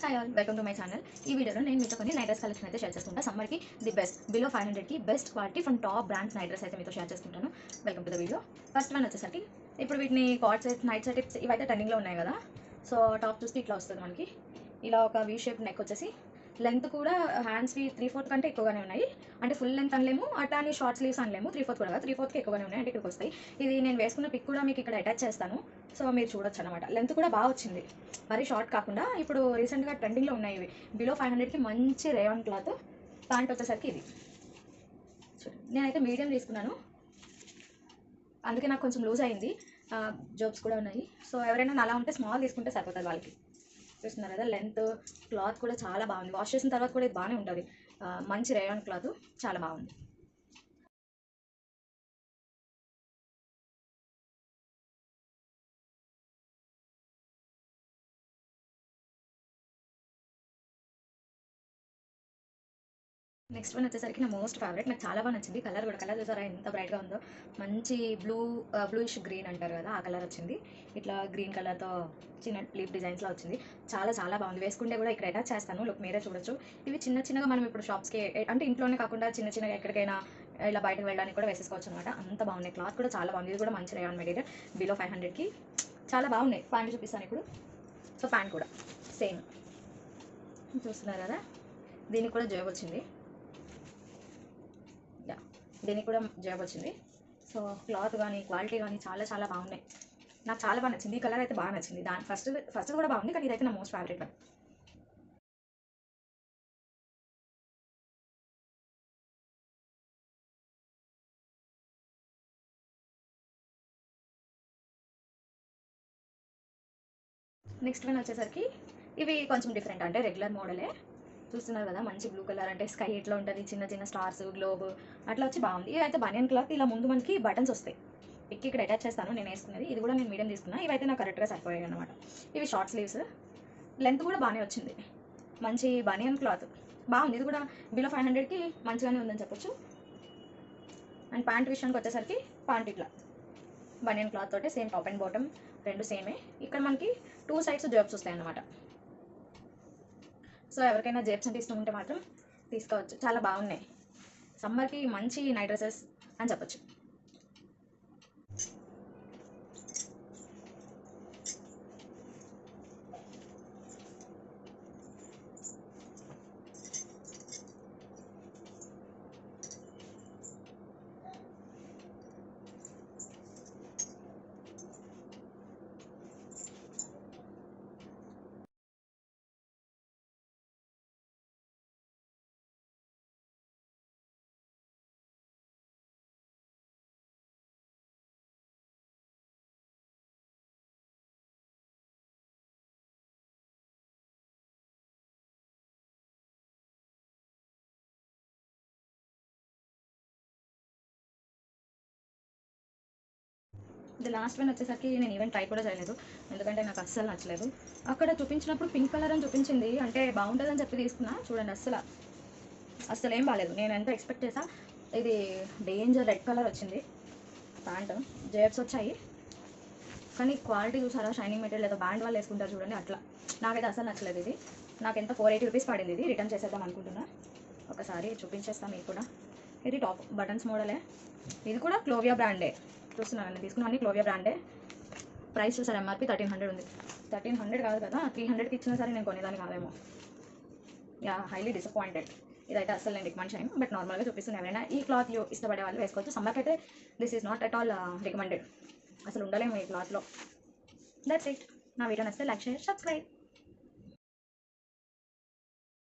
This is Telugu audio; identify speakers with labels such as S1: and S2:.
S1: Hi all, welcome to my channel. ఈ వీడియోలో నేను మీతో కొన్ని నైట్ డ్రెస్ కలెక్షన్ అయితే షేర్ చేసుకుంటా. సమ్మర్కి ది బెస్ట్ బిలో 500కి best quality from top brands night dress అయితే మీతో షేర్ చేసుకుంటాను. Welcome to the video. First one వచ్చేసరికి ఇప్పుడు వీటిని కార్డ్ సెట్, నైట్ సెట్ ఇవైతే ట్రెండింగ్లో ఉన్నాయి కదా. సో టాప్ చూస్తే ఇట్లా వస్తుంది మనకి. ఇలా ఒక వీ షేప్ నెక్ వచ్చేసి లెంత్ కూడా హ్యాండ్స్వి 3/4 కంటే ఎక్కువగానే ఉన్నాయి. అంటే ఫుల్ లెంత్ అనలేము, అట్లా అని షార్ట్ స్లీవ్స్ అనలేము. 3/4 కూడా 3/4కి ఎక్కువగానే ఉన్నాయి. అంటే ఇక్కడికి వస్తాయి. ఇది నేను వేసుకున్న పిక్ కూడా మీకు ఇక్కడ అటాచ్ చేస్తాను. సో మీరు చూడొచ్చు అనమాట. లెంత్ కూడా బాగా వచ్చింది, మరి షార్ట్ కాకుండా. ఇప్పుడు రీసెంట్గా ట్రెండింగ్లో ఉన్నాయి ఇవి. బిలో 500కి మంచి రేవన్ క్లాత్. ప్యాంట్ వచ్చేసరికి ఇది చూడండి. నేనైతే మీడియం తీసుకున్నాను, అందుకే నాకు కొంచెం లూజ్ అయింది. జోబ్స్ కూడా ఉన్నాయి. సో ఎవరైనా అలా ఉంటే స్మాల్ తీసుకుంటే సరిపోతుంది వాళ్ళకి. చూస్తున్నారు కదా, లెంత్ క్లాత్ కూడా చాలా బాగుంది. వాష్ చేసిన తర్వాత కూడా ఇది బాగానే ఉంటుంది. మంచి రేయాన్ క్లాత్, చాలా బాగుంది. నెక్స్ట్ వన్ వచ్చేసరికి నా మోస్ట్ ఫేవరెట్. నాకు చాలా బాగా నచ్చింది. కలర్ కూడా, కలర్ చూసారా ఎంత బ్రైట్గా ఉందో. మంచి బ్లూయిష్ గ్రీన్ అంటారు కదా, ఆ కలర్ వచ్చింది. ఇట్లా గ్రీన్ కలర్తో చిన్న లీఫ్ డిజైన్స్లో వచ్చింది. చాలా చాలా బాగుంది. వేసుకుంటే కూడా ఇక్కడ అటాచ్ చేస్తాను, లుక్ మీరే చూడొచ్చు. ఇవి చిన్న చిన్నగా మనం ఇప్పుడు షాప్స్కి, అంటే ఇంట్లోనే కాకుండా చిన్న చిన్నగా ఎక్కడికైనా ఇలా బయటకు వెళ్ళడానికి కూడా వేసేసుకోవచ్చు అనమాట. అంత బాగున్నాయి. క్లాత్ కూడా చాలా బాగుంది. ఇది కూడా మంచి రేయాన్ మెటీరియల్. బిలో 500కి చాలా బాగున్నాయి. ప్యాంట్ చూపిస్తాను ఇప్పుడు. సో ప్యాంట్ కూడా సేమ్ చూస్తున్నారు కదా, దీనికి కూడా జేబ్ వచ్చింది. దీనికి కూడా జాబ్ వచ్చింది. సో క్లాత్ కానీ క్వాలిటీ కానీ చాలా చాలా బాగున్నాయి. నాకు చాలా బాగా నచ్చింది. ఈ కలర్ అయితే బాగా నచ్చింది. దాని ఫస్ట్ కూడా బాగుంది, కానీ ఇదైతే నా most favourite one. Next one వచ్చేసరికి ఇవి కొంచెం డిఫరెంట్, అంటే రెగ్యులర్ మోడలే. చూస్తున్నారు కదా, మంచి బ్లూ కలర్, అంటే స్కై ఎట్లా ఉంటుంది, చిన్న చిన్న స్టార్స్, గ్లోబ్ అట్లా వచ్చి బాగుంది. ఇవి అయితే బనియన్ క్లాత్. ఇలా ముందు మనకి బటన్స్ వస్తాయి. పిక్ ఇక్కడ అటాచ్ చేస్తాను నేను వేసుకున్నది. ఇది కూడా నేను మీడియం తీసుకున్నా. ఇవైతే నాకు కరెక్ట్గా సరిపోయాయి అనమాట. ఇవి షార్ట్ స్లీవ్స్, లెంత్ కూడా బాగానే వచ్చింది. మంచి బనియన్ క్లాత్ బాగుంది. ఇది కూడా బిలో 500కి మంచిగానే ఉందని చెప్పొచ్చు. అండ్ ప్యాంట్ విషయానికి వచ్చేసరికి ప్యాంట్ ఇట్లా బనియన్ క్లాత్ తోటే, సేమ్ టాప్ అండ్ బాటమ్ రెండు సేమే. ఇక్కడ మనకి 2 సైడ్స్ జేబ్స్ వస్తాయి అన్నమాట. సో ఎవరికైనా జేబ్స్ అంటే ఇష్టం ఉంటే మాత్రం తీసుకోవచ్చు. చాలా బాగున్నాయి. సమ్మర్కి మంచి నైట్ డ్రెస్సెస్ అని చెప్పొచ్చు. ఇది లాస్ట్ వన్ వచ్చేసరికి నేను ఈవెన్ ట్రై కూడా చేయలేదు, ఎందుకంటే నాకు అస్సలు నచ్చలేదు. అక్కడ చూపించినప్పుడు పింక్ కలర్ అని చూపించింది, అంటే బాగుంటుందని చెప్పి తీసుకున్నా. చూడండి, అస్సలు ఏం బాగాలేదు. నేను ఎంత ఎక్స్పెక్ట్ చేసా. ఇది డేంజర్ రెడ్ కలర్ వచ్చింది. ప్యాంట్ జేబ్స్ వచ్చాయి, కానీ క్వాలిటీ చూసారా, షైనింగ్ మెటీరియల్ ఏదో బ్యాండ్ వాళ్ళు వేసుకుంటారు చూడండి, అట్లా. నాకైతే అసలు నచ్చలేదు ఇది. నాకు ఎంత 480 రూపీస్ పడింది. ఇది రిటర్న్ చేసేద్దాం అనుకుంటున్నా. ఒకసారి చూపించేస్తాం మీకు కూడా. ఇది టాప్ బటన్స్ మోడలే. ఇది కూడా క్లోవియా బ్రాండే. చూస్తున్నాను, తీసుకున్నాను క్లోవియా బ్రాండే. ప్రైస్ చూసారు, ఎంఆర్పి 1300 ఉంది. 1300 కాదు కదా, 300కి ఇచ్చినా సరే నేను కొనేదాన్ని కాదేమో. Highly disappointed. ఇదైతే అసలు నేను రికమెండ్ చేయను, బట్ నార్మల్గా చూపిస్తున్నాను. ఎవరైనా ఈ క్లాత్ ఇష్టపడే వాళ్ళు వేసుకోవచ్చు. సమ్మర్కి అయితే this is not at all recommended. అసలు ఉండలేము ఈ క్లాత్లో. That's it. నా వీడియో నచ్చితే లైక్, షేర్, సబ్స్క్రైబ్.